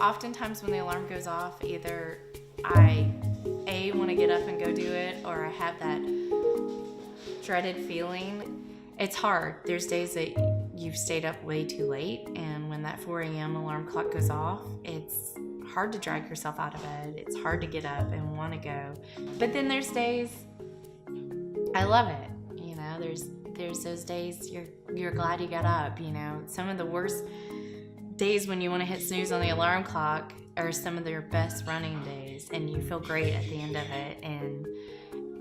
Oftentimes when the alarm goes off, either I want to get up and go do it, or I have that dreaded feeling. It's hard. There's days that you've stayed up way too late, and when that 4 a.m. alarm clock goes off, it's hard to drag yourself out of bed. It's hard to get up and want to go. But then there's days I love it. You know, there's those days you're glad you got up. You know, some of the worst days when you want to hit snooze on the alarm clock are some of your best running days, and you feel great at the end of it, and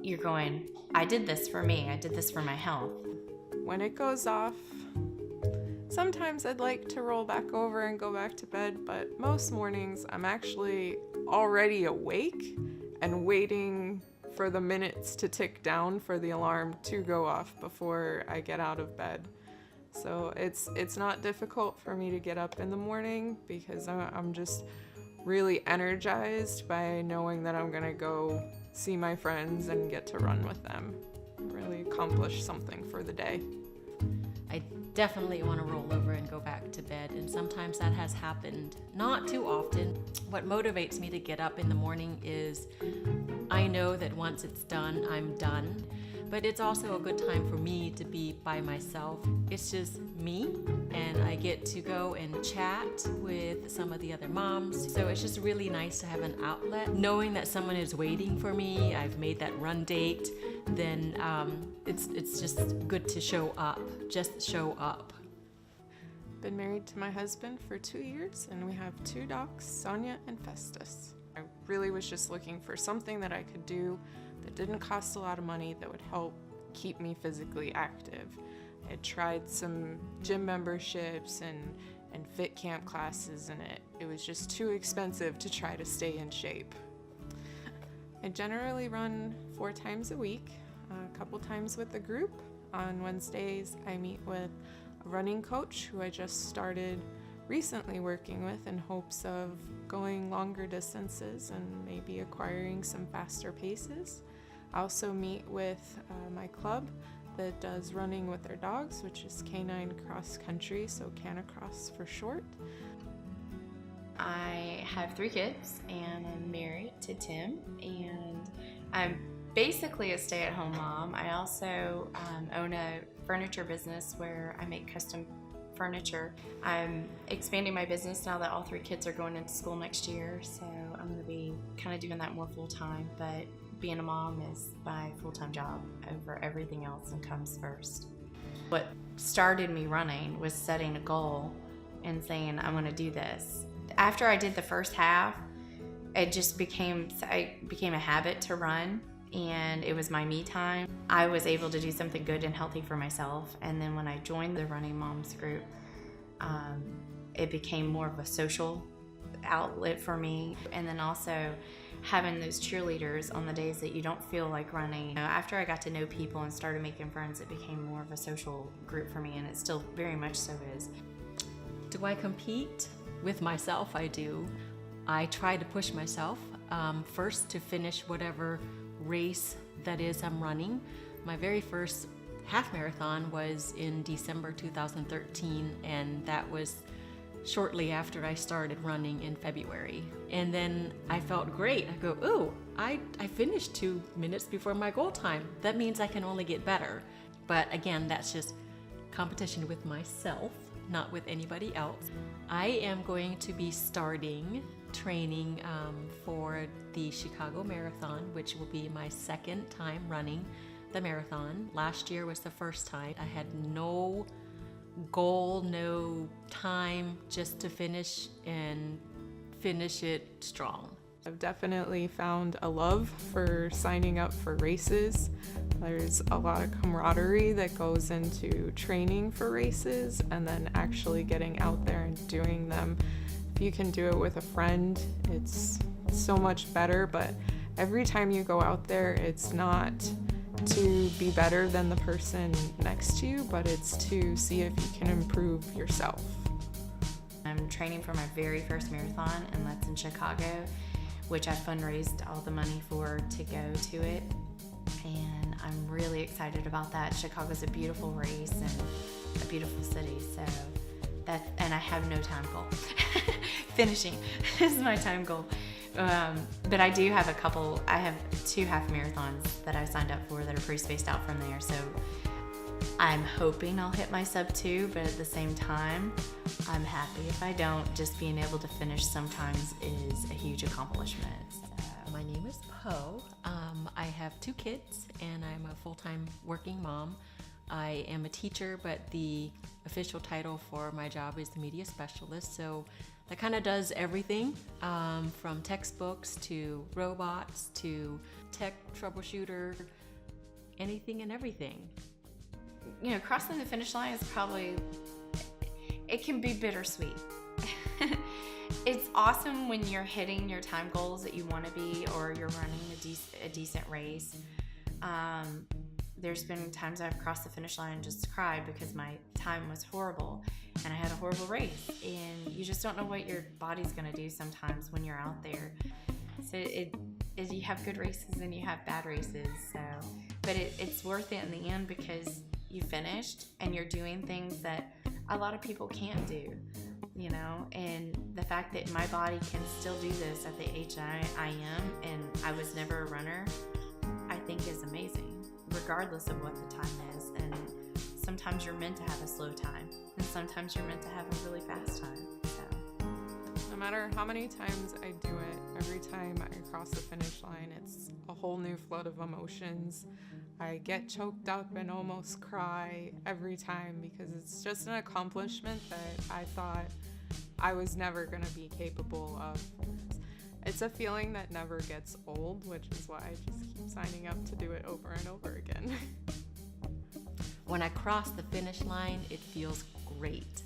you're going, I did this for me. I did this for my health. When it goes off, sometimes I'd like to roll back over and go back to bed, but most mornings I'm actually already awake and waiting for the minutes to tick down for the alarm to go off before I get out of bed. So it's not difficult for me to get up in the morning because I'm just really energized by knowing that I'm gonna go see my friends and get to run with them. Really accomplish something for the day. I definitely want to roll over and go back to bed, and sometimes that has happened. Not too often. What motivates me to get up in the morning is I know that once it's done, I'm done. But it's also a good time for me to be by myself. It's just me, and I get to go and chat with some of the other moms. So it's just really nice to have an outlet. Knowing that someone is waiting for me, I've made that run date, then it's just good to show up. Just show up. Been married to my husband for 2 years, and we have 2 dogs, Sonia and Festus. I really was just looking for something that I could do that didn't cost a lot of money, that would help keep me physically active. I had tried some gym memberships and fit camp classes, and it was just too expensive to try to stay in shape. I generally run 4 times a week, a couple times with the group. On Wednesdays, I meet with a running coach who I just started recently working with in hopes of going longer distances and maybe acquiring some faster paces. I also meet with my club that does running with their dogs, which is Canine Cross Country, so Canicross for short. I have 3 kids, and I'm married to Tim, and I'm basically a stay-at-home mom. I also own a furniture business where I make custom furniture. I'm expanding my business now that all 3 kids are going into school next year, so I'm going to be kind of doing that more full-time, but being a mom is my full-time job over everything else and comes first. What started me running was setting a goal and saying, I'm going to do this. After I did the first half, it just became a habit to run, and it was my me time. I was able to do something good and healthy for myself, and then when I joined the Running Moms group, it became more of a social outlet for me. And then also having those cheerleaders on the days that you don't feel like running. You know, after I got to know people and started making friends, it became more of a social group for me, and it still very much so is. Do I compete? With myself, I do. I try to push myself first to finish whatever race that is I'm running. My very first half marathon was in December 2013, and that was shortly after I started running in February. And then I felt great. I go, ooh, I finished 2 minutes before my goal time. That means I can only get better. But again, that's just competition with myself, not with anybody else. I am going to be starting training for the Chicago Marathon, which will be my 2nd time running the marathon. Last year was the first time. I had no goal, no time, just to finish and finish it strong. I've definitely found a love for signing up for races. There's a lot of camaraderie that goes into training for races and then actually getting out there and doing them. If you can do it with a friend, it's so much better, but every time you go out there, it's not to be better than the person next to you, but it's to see if you can improve yourself. I'm training for my very first marathon, and that's in Chicago, which I fundraised all the money for to go to it, and I'm really excited about that. Chicago's a beautiful race and a beautiful city, so and I have no time goal. Finishing is my time goal. But I do have I have 2 half marathons that I signed up for that are pretty spaced out from there. So I'm hoping I'll hit my sub 2, but at the same time, I'm happy if I don't. Just being able to finish sometimes is a huge accomplishment. So. My name is Poe. I have 2 kids, and I'm a full-time working mom. I am a teacher, but the official title for my job is the media specialist. So that kind of does everything, from textbooks to robots to tech troubleshooter, anything and everything. You know, crossing the finish line is probably, it can be bittersweet. It's awesome when you're hitting your time goals that you want to be, or you're running a decent race. There's been times I've crossed the finish line and just cried because my time was horrible and I had a horrible race, and you just don't know what your body's going to do sometimes when you're out there. So you have good races and you have bad races. So, but it's worth it in the end because you finished and you're doing things that a lot of people can't do, you know, and the fact that my body can still do this at the age I am, and I was never a runner, I think is amazing, regardless of what the time is. And sometimes you're meant to have a slow time, and sometimes you're meant to have a really fast time. So No matter how many times I do it, every time I cross the finish line, it's a whole new flood of emotions. I get choked up and almost cry every time because it's just an accomplishment that I thought I was never going to be capable of. It's a feeling that never gets old, which is why I just keep signing up to do it over and over again. When I cross the finish line, it feels great.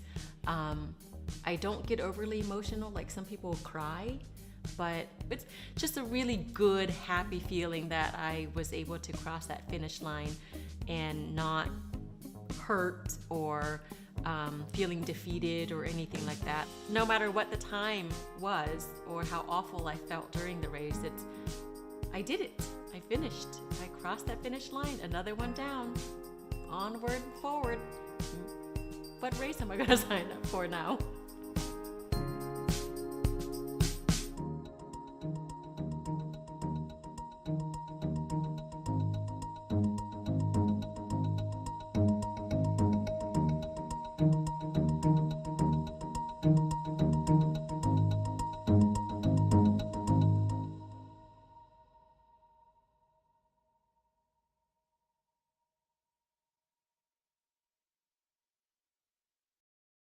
I don't get overly emotional like some people cry, but it's just a really good, happy feeling that I was able to cross that finish line and not hurt or feeling defeated or anything like that. No matter what the time was or how awful I felt during the race, I did it. I finished. I crossed that finish line, another one down, onward and forward. What race am I going to sign up for now?